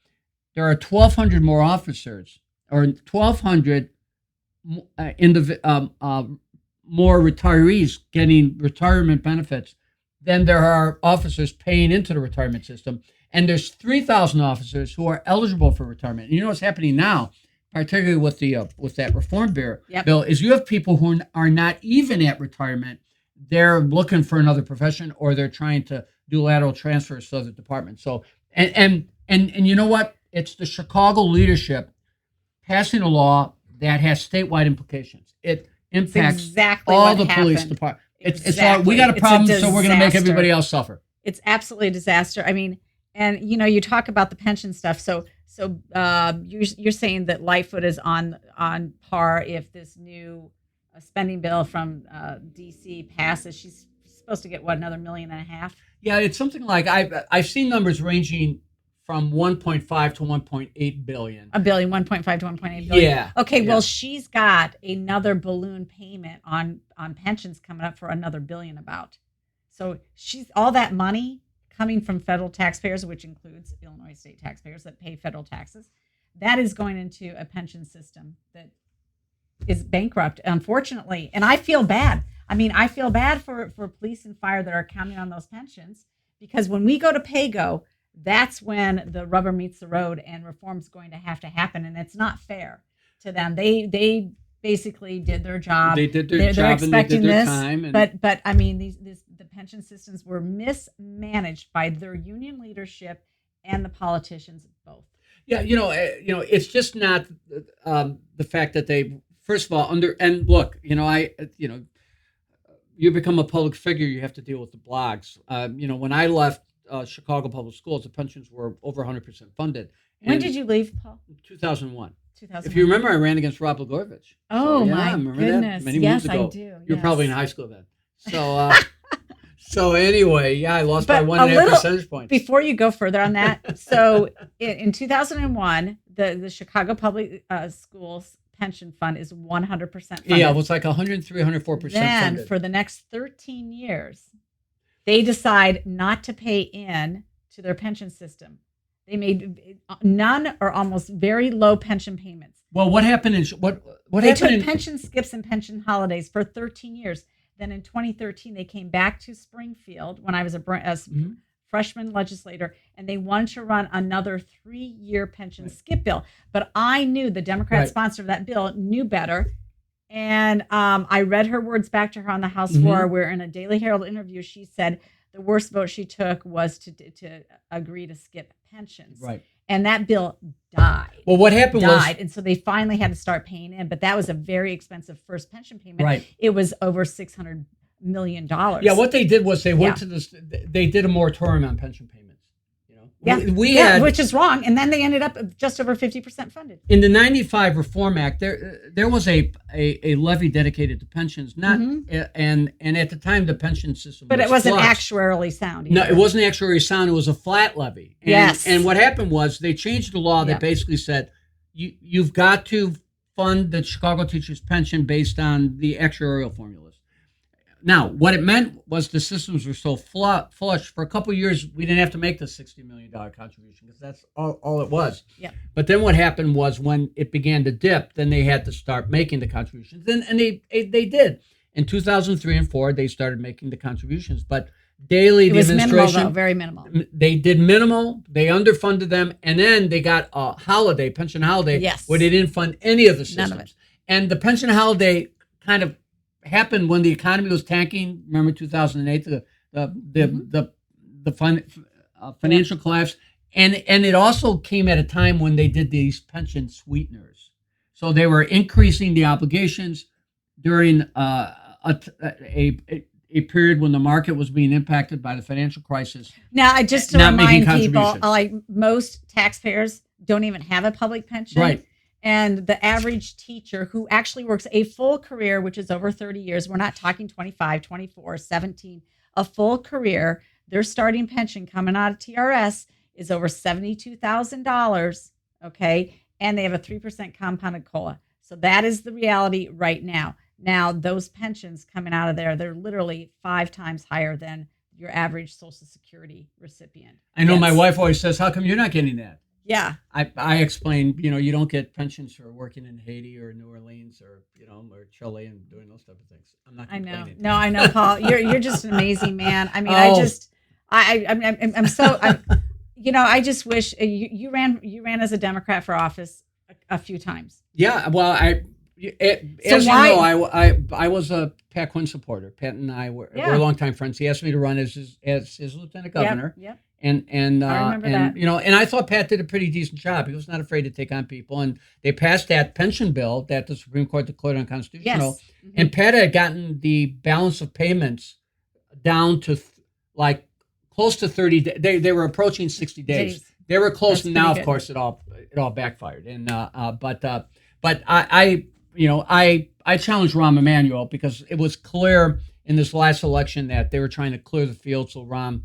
there are 1,200 more officers, or 1,200 more retirees getting retirement benefits than there are officers paying into the retirement system, and there's 3,000 officers who are eligible for retirement. And you know what's happening now, particularly with that reform bill, is you have people who are not even at retirement. They're looking for another profession, or they're trying to do lateral transfers to other departments. So, and you know what? It's the Chicago leadership passing a law that has statewide implications. It impacts all the police departments. It's all, we got a problem, so we're going to make everybody else suffer. It's absolutely a disaster. I mean, and you talk about the pension stuff. So you're saying that Lightfoot is on par if this new spending bill from DC passes. She's supposed to get another $1.5 million? Yeah, it's something like I've seen numbers ranging from 1.5 to 1.8 billion. $1 billion, 1.5 to 1.8 billion. Yeah. Okay, well, she's got another balloon payment on pensions coming up for another $1 billion about. So she's all that money coming from federal taxpayers, which includes Illinois state taxpayers that pay federal taxes, that is going into a pension system that is bankrupt, unfortunately. And I feel bad. I mean, I feel bad for police and fire that are counting on those pensions, because when we go to PAYGO, that's when the rubber meets the road and reform's going to have to happen. And it's not fair to them. They basically did their job. They did their They're job and they expecting did their this, time. And but I mean, the pension systems were mismanaged by their union leadership and the politicians both. yeah, it's just not the fact that they, first of all, and look, you become a public figure, you have to deal with the blogs. When I left Chicago Public Schools, the pensions were over 100% funded. When did you leave, Paul? 2001. 2001. If you remember, I ran against Rob Blagojevich. Oh, yeah, my remember goodness. that? Many Yes, moons ago. I do. You were Yes. probably in high school then. So, so anyway, yeah, I lost by But 1.5 percentage points. Before you go further on that, so in 2001, the Chicago Public Schools pension fund is 100% funded. Yeah, it was like 103, 104% Then funded. for the next 13 years, they decide not to pay in to their pension system. They made none or almost very low pension payments. Well, what happened in what They happened took in pension skips and pension holidays for 13 years. Then in 2013, they came back to Springfield when I was a Mhm. freshman legislator, and they wanted to run another 3-year pension Right. skip bill. But I knew the Democrat Right. sponsor of that bill knew better. And I read her words back to her on the House Mhm. floor, where in a Daily Herald interview, she said the worst vote she took was to agree to skip pensions. Right. And that bill died. Well, what happened Died. And so they finally had to start paying in, but that was a very expensive first pension payment. Right. It was over $600 million. Yeah, what they did was they went Yeah. to this. They did a moratorium on pension payments. Yeah, we had, which is wrong. And then they ended up just over 50% funded. in the '95 Reform Act, there was a levy dedicated to pensions, not and at the time the pension system, But was it wasn't flush. actuarially sound. No, either. it wasn't actuarially sound. It was a flat levy. And, Yes. And what happened was they changed the law that Yeah. basically said you've got to fund the Chicago teachers' pension based on the actuarial formulas. Now, what it meant was the systems were so flush. For a couple of years, we didn't have to make the $60 million contribution because that's all it was. Yep. But then what happened was when it began to dip, then they had to start making the contributions. And they did. In 2003 and 4, they started making the contributions. But daily, It the was minimal, administration, though, very minimal. they did minimal. They underfunded them. And then they got a pension holiday, Yes. where they didn't fund any of the systems. None of it. And the pension holiday kind of happened when the economy was tanking. Remember 2008, the financial collapse, and it also came at a time when they did these pension sweeteners. So they were increasing the obligations during a period when the market was being impacted by the financial crisis. Now, just to Not making remind people, contributions. like most taxpayers don't even have a public pension. Right. And the average teacher who actually works a full career, which is over 30 years, we're not talking 25, 24, 17, a full career, their starting pension coming out of TRS is over $72,000. Okay. And they have a 3% compounded COLA. So that is the reality right now. Now, those pensions coming out of there, they're literally 5 times higher than your average Social Security recipient. I know Yes. my wife always says, "How come you're not getting that?" Yeah. I explain, you don't get pensions for working in Haiti or New Orleans or or Chile and doing those type of things. I'm not I complaining. know. No, I know, Paul. You're just an amazing man. I mean, Oh. I'm so I just wish you ran as a Democrat for office a few times. Yeah, well, So as why- you know, I was a Pat Quinn supporter. Pat and I were longtime friends. He asked me to run as his lieutenant governor. Yep. And I remember that. and I thought Pat did a pretty decent job. He was not afraid to take on people, and they passed that pension bill that the Supreme Court declared unconstitutional. Yes. Mhm. And Pat had gotten the balance of payments down to like close to 30 days. They were approaching 60 days. Days. They were close, That's and now, pretty of good. course, it all backfired. And but I challenged Rahm Emanuel because it was clear in this last election that they were trying to clear the field so Rahm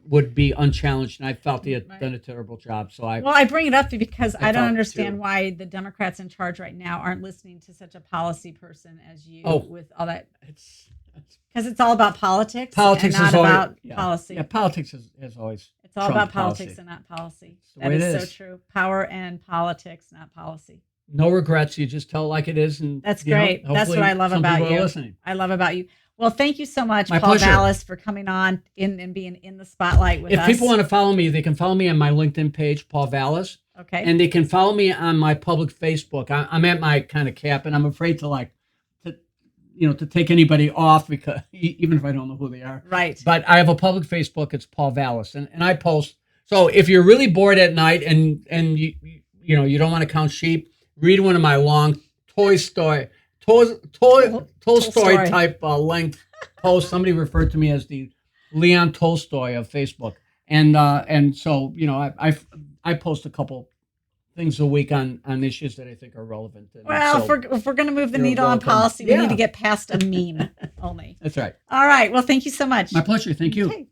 would be unchallenged, and I felt he had done a terrible job. So I bring it up because I don't felt understand too. why the Democrats in charge right now aren't listening to such a policy person as you Oh. with all that, it's because it's all about politics, politics and not is always, about yeah. policy. Yeah, politics has always. It's all trumped about politics policy. and not policy. It's the That way it is so is. true. Power and politics, not policy. No regrets. You just tell it like it is, and That's you know, great. That's what hopefully I love some about people are you. listening. I love about you. Well, thank you so much, My Paul pleasure. Vallas, for coming on in and being in the spotlight with If us. people want to follow me, they can follow me on my LinkedIn page, Paul Vallas. Okay. And they can follow me on my public Facebook. I'm at my kind of cap, and I'm afraid to take anybody off because even if I don't know who they are. Right. But I have a public Facebook. It's Paul Vallas, and I post. So if you're really bored at night and you don't want to count sheep, read one of my long Tolstoy type length posts. Somebody referred to me as the Leon Tolstoy of Facebook, and so I post a couple things a week on issues that I think are relevant. And Well, so if we're going to move the you're needle on welcome. policy, we Yeah. need to get past a meme only. That's right. All right. Well, thank you so much. My pleasure. Thank you. Okay.